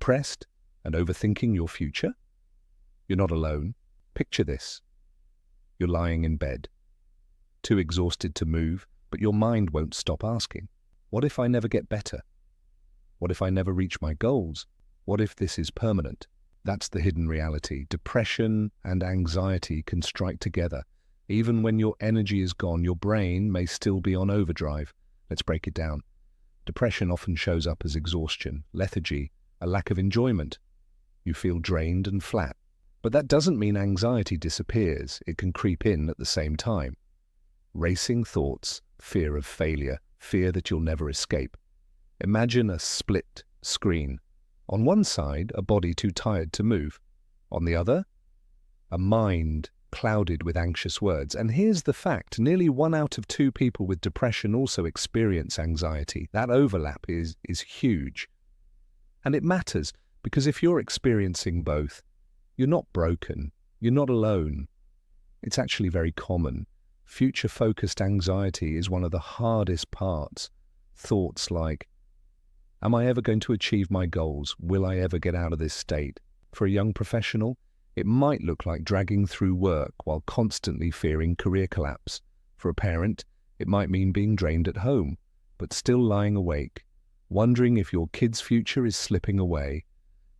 Depressed and overthinking your future? You're not alone. Picture this. You're lying in bed, too exhausted to move, but your mind won't stop asking, what if I never get better? What if I never reach my goals? What if this is permanent? That's the hidden reality. Depression and anxiety can strike together. Even when your energy is gone, your brain may still be on overdrive. Let's break it down. Depression often shows up as exhaustion, lethargy, a lack of enjoyment. You feel drained and flat. But that doesn't mean anxiety disappears. It can creep in at the same time. Racing thoughts, fear of failure, fear that you'll never escape. Imagine a split screen. On one side, a body too tired to move. On the other, a mind clouded with anxious words. And here's the fact, nearly 1 out of 2 people with depression also experience anxiety. That overlap is huge. And it matters, because if you're experiencing both, you're not broken, you're not alone. It's actually very common. Future-focused anxiety is one of the hardest parts. Thoughts like, am I ever going to achieve my goals? Will I ever get out of this state? For a young professional, it might look like dragging through work while constantly fearing career collapse. For a parent, it might mean being drained at home, but still lying awake, wondering if your kid's future is slipping away.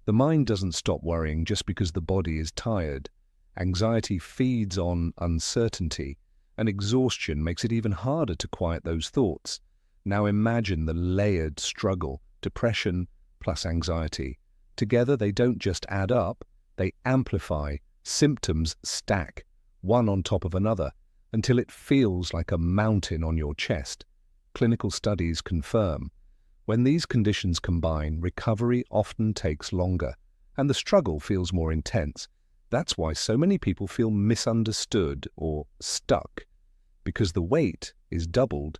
The mind doesn't stop worrying just because the body is tired. Anxiety feeds on uncertainty, and exhaustion makes it even harder to quiet those thoughts. Now imagine the layered struggle, depression plus anxiety. Together they don't just add up, they amplify. Symptoms stack, one on top of another, until it feels like a mountain on your chest. Clinical studies confirm. When these conditions combine, recovery often takes longer, and the struggle feels more intense. That's why so many people feel misunderstood or stuck, because the weight is doubled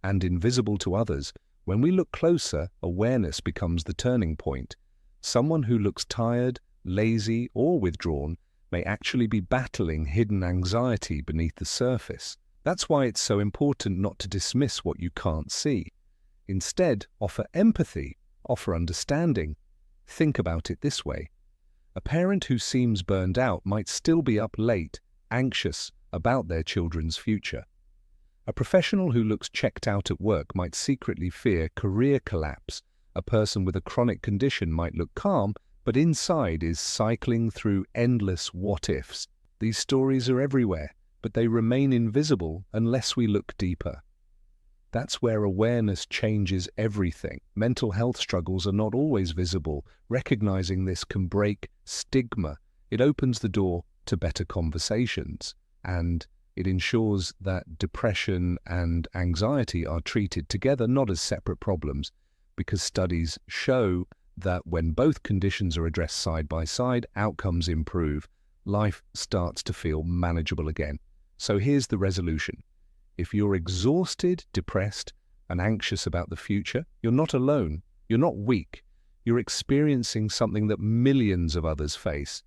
and invisible to others. When we look closer, awareness becomes the turning point. Someone who looks tired, lazy, or withdrawn may actually be battling hidden anxiety beneath the surface. That's why it's so important not to dismiss what you can't see. Instead, offer empathy, offer understanding. Think about it this way. A parent who seems burned out might still be up late, anxious about their children's future. A professional who looks checked out at work might secretly fear career collapse. A person with a chronic condition might look calm, but inside is cycling through endless what-ifs. These stories are everywhere, but they remain invisible unless we look deeper. That's where awareness changes everything. Mental health struggles are not always visible. Recognizing this can break stigma. It opens the door to better conversations, and it ensures that depression and anxiety are treated together, not as separate problems, because studies show that when both conditions are addressed side by side, outcomes improve. Life starts to feel manageable again. So here's the resolution. If you're exhausted, depressed, and anxious about the future, you're not alone. You're not weak. You're experiencing something that millions of others face.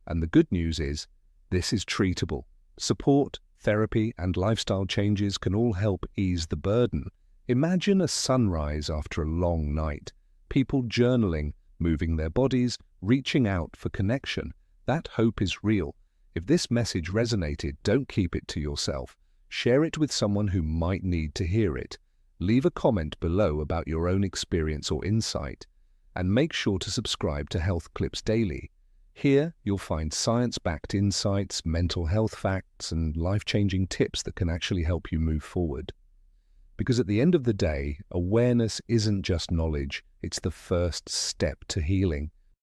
And the good news is, this is treatable. Support, therapy, and lifestyle changes can all help ease the burden. Imagine a sunrise after a long night. People journaling, moving their bodies, reaching out for connection. That hope is real. If this message resonated, don't keep it to yourself. Share it with someone who might need to hear it. Leave a comment below about your own experience or insight. And make sure to subscribe to Health Clips Daily. Here, you'll find science-backed insights, mental health facts, and life-changing tips that can actually help you move forward. Because at the end of the day, awareness isn't just knowledge, it's the first step to healing.